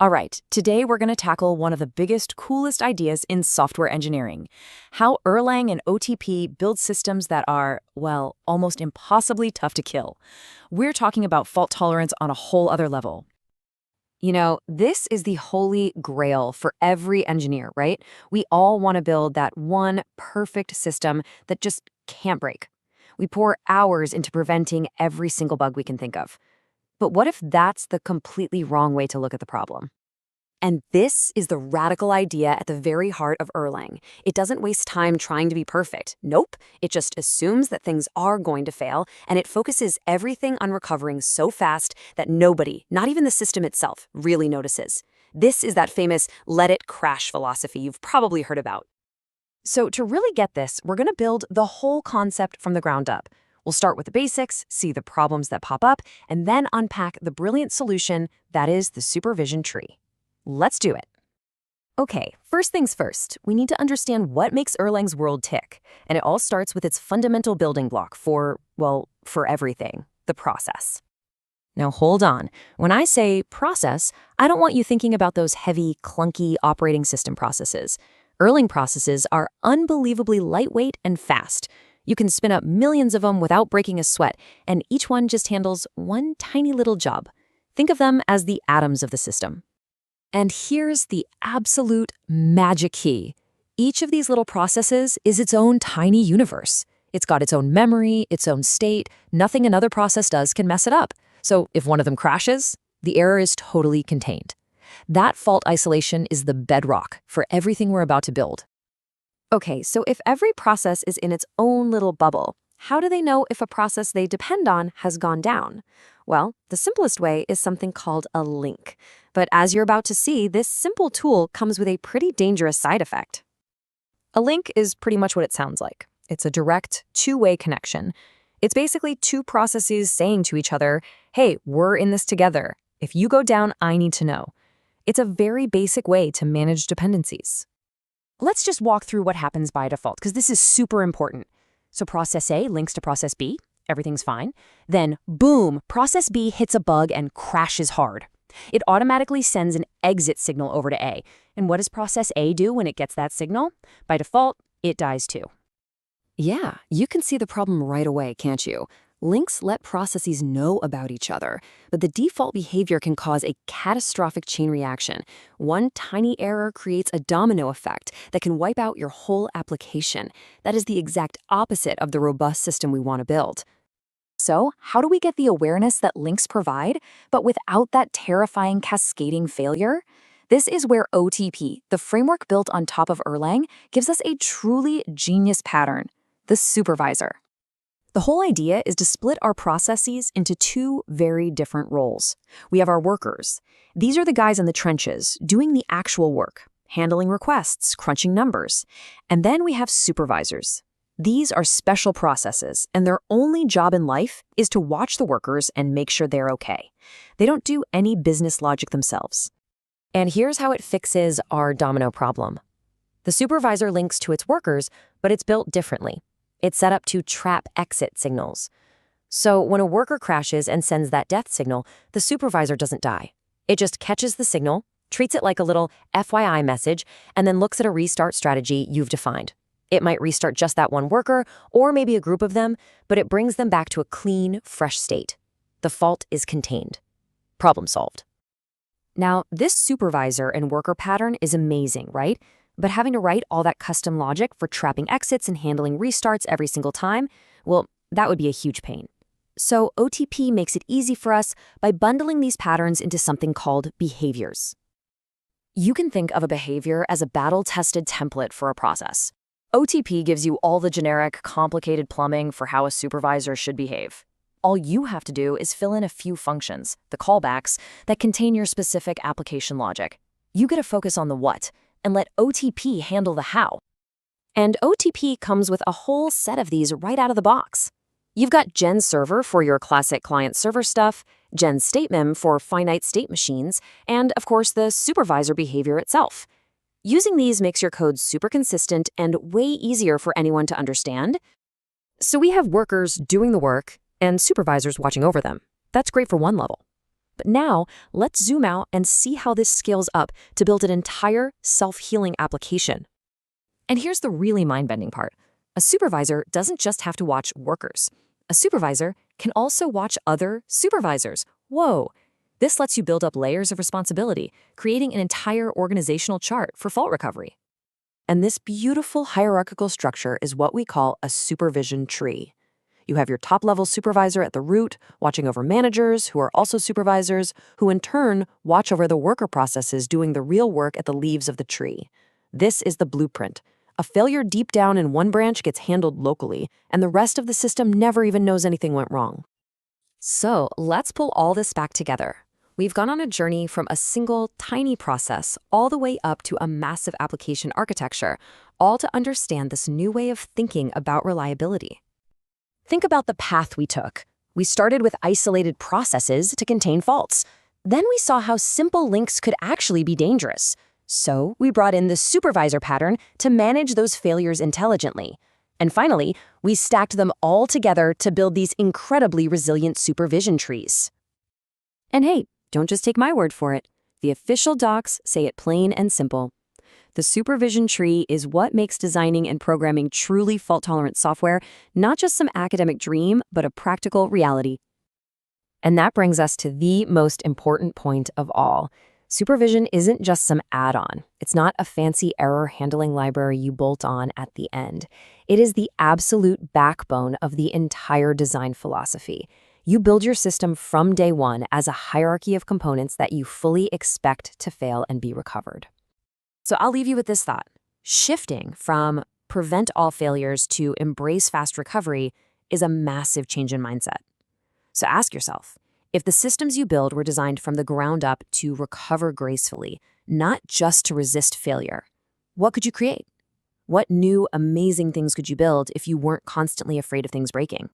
All right, today we're going to tackle one of the biggest, coolest ideas in software engineering, how Erlang and OTP build systems that are, well, almost impossibly tough to kill. We're talking about fault tolerance on a whole other level. This is the holy grail for every engineer, right? We all want to build that one perfect system that just can't break. We pour hours into preventing every single bug we can think of. But what if that's the completely wrong way to look at the problem? And this is the radical idea at the very heart of Erlang. It doesn't waste time trying to be perfect. Nope. It just assumes that things are going to fail, and it focuses everything on recovering so fast that nobody, not even the system itself, really notices. This is that famous let it crash philosophy you've probably heard about. So to really get this, we're going to build the whole concept from the ground up. We'll start with the basics, see the problems that pop up, and then unpack the brilliant solution that is the supervision tree. Let's do it. Okay, first things first, we need to understand what makes Erlang's world tick. And it all starts with its fundamental building block for everything, the process. Now hold on. When I say process, I don't want you thinking about those heavy, clunky operating system processes. Erlang processes are unbelievably lightweight and fast. You can spin up millions of them without breaking a sweat, and each one just handles one tiny little job. Think of them as the atoms of the system. And here's the absolute magic key. Each of these little processes is its own tiny universe. It's got its own memory, its own state. Nothing another process does can mess it up. So if one of them crashes, the error is totally contained. That fault isolation is the bedrock for everything we're about to build. Okay, so if every process is in its own little bubble, how do they know if a process they depend on has gone down? Well, the simplest way is something called a link. But as you're about to see, this simple tool comes with a pretty dangerous side effect. A link is pretty much what it sounds like. It's a direct, two-way connection. It's basically two processes saying to each other, hey, we're in this together. If you go down, I need to know. It's a very basic way to manage dependencies. Let's just walk through what happens by default, because this is super important. So process A links to process B. Everything's fine. Then, boom, process B hits a bug and crashes hard. It automatically sends an exit signal over to A. And what does process A do when it gets that signal? By default, it dies too. Yeah, you can see the problem right away, can't you? Links let processes know about each other, but the default behavior can cause a catastrophic chain reaction. One tiny error creates a domino effect that can wipe out your whole application. That is the exact opposite of the robust system we want to build. So, how do we get the awareness that links provide, but without that terrifying cascading failure? This is where OTP, the framework built on top of Erlang, gives us a truly genius pattern, the supervisor. The whole idea is to split our processes into two very different roles. We have our workers. These are the guys in the trenches, doing the actual work, handling requests, crunching numbers. And then we have supervisors. These are special processes, and their only job in life is to watch the workers and make sure they're okay. They don't do any business logic themselves. And here's how it fixes our domino problem. The supervisor links to its workers, but it's built differently. It's set up to trap exit signals. So when a worker crashes and sends that death signal, the supervisor doesn't die. It just catches the signal, treats it like a little FYI message, and then looks at a restart strategy you've defined. It might restart just that one worker, or maybe a group of them, but it brings them back to a clean, fresh state. The fault is contained. Problem solved. Now, this supervisor and worker pattern is amazing, right? But having to write all that custom logic for trapping exits and handling restarts every single time, well, that would be a huge pain. So OTP makes it easy for us by bundling these patterns into something called behaviors. You can think of a behavior as a battle-tested template for a process. OTP gives you all the generic, complicated plumbing for how a supervisor should behave. All you have to do is fill in a few functions, the callbacks, that contain your specific application logic. You get to focus on the what, and let OTP handle the how. And OTP comes with a whole set of these right out of the box. You've got Gen Server for your classic client-server stuff, Gen StateMem for finite state machines, and of course the supervisor behavior itself. Using these makes your code super consistent and way easier for anyone to understand. So we have workers doing the work and supervisors watching over them. That's great for one level. But now, let's zoom out and see how this scales up to build an entire self-healing application. And here's the really mind-bending part. A supervisor doesn't just have to watch workers. A supervisor can also watch other supervisors. Whoa! This lets you build up layers of responsibility, creating an entire organizational chart for fault recovery. And this beautiful hierarchical structure is what we call a supervision tree. You have your top-level supervisor at the root, watching over managers, who are also supervisors, who in turn watch over the worker processes doing the real work at the leaves of the tree. This is the blueprint. A failure deep down in one branch gets handled locally, and the rest of the system never even knows anything went wrong. So let's pull all this back together. We've gone on a journey from a single, tiny process all the way up to a massive application architecture, all to understand this new way of thinking about reliability. Think about the path we took. We started with isolated processes to contain faults. Then we saw how simple links could actually be dangerous. So we brought in the supervisor pattern to manage those failures intelligently. And finally, we stacked them all together to build these incredibly resilient supervision trees. And hey, don't just take my word for it. The official docs say it plain and simple. The supervision tree is what makes designing and programming truly fault-tolerant software not just some academic dream, but a practical reality. And that brings us to the most important point of all. Supervision isn't just some add-on. It's not a fancy error handling library you bolt on at the end. It is the absolute backbone of the entire design philosophy. You build your system from day one as a hierarchy of components that you fully expect to fail and be recovered. So I'll leave you with this thought. Shifting from prevent all failures to embrace fast recovery is a massive change in mindset. So ask yourself, if the systems you build were designed from the ground up to recover gracefully, not just to resist failure, what could you create? What new, amazing things could you build if you weren't constantly afraid of things breaking?